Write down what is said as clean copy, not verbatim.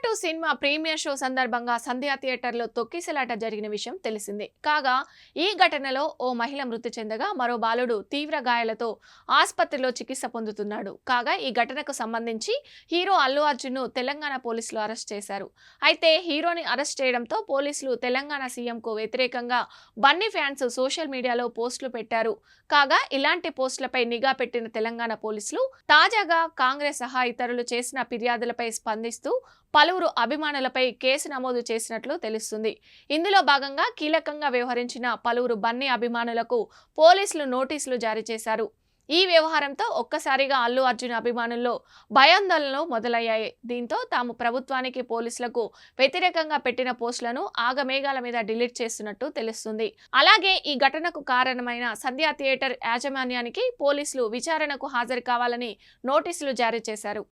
Pushpa 2 cinema premiere show సందర్భంగా సంధ్యా థియేటర్లో తొక్కిసలాట జరిగిన విషయం తెలిసిందే. కాగా ఈ ఘటనలో ఓ మహిళ మృతి చెందగా మరో బాలుడు తీవ్ర గాయాలతో ఆసుపత్రిలో చికిత్స పొందుతున్నాడు. కాగా ఈ ఘటనకు సంబంధించి హీరో అల్లు అర్జున్ను తెలంగాణ పోలీసులు అరెస్ట్ చేశారు. అయితే హీరోని అరెస్ట్ చేయడంతో పోలీసులు తెలంగాణ సీఎంకు వ్యతిరేకంగా బన్నీ ఫ్యాన్స్ సోషల్ మీడియాలో పోస్టులు పెట్టారు. కాగా ఇలాంటి పోస్టులపై నిఘా పెట్టిన తెలంగాణ పోలీసులు తాజాగా కాంగ్రెస్ సహా ఇతరులు చేసిన ఫిర్యాదులపై స్పందిస్తూ పలువురు అభిమానులపై కేసు నమోదు చేసినట్లు తెలుస్తుంది. ఇందులో భాగంగా కీలకంగా వ్యవహరించిన పలువురు బన్నీ అభిమానులకు పోలీసులు నోటీసులు జారీ చేశారు. ఈ వ్యవహారంతో ఒక్కసారిగా అల్లు అర్జున్ అభిమానుల్లో భయాందోళనలు మొదలయ్యాయి. దీంతో తాము ప్రభుత్వానికి పోలీసులకు వ్యతిరేకంగా పెట్టిన పోస్టులను ఆగమేఘాల మీద డిలీట్ చేస్తున్నట్టు తెలుస్తుంది. అలాగే ఈ ఘటనకు కారణమైన సంధ్యా థియేటర్ యాజమాన్యానికి పోలీసులు విచారణకు హాజరు కావాలని నోటీసులు జారీ చేశారు.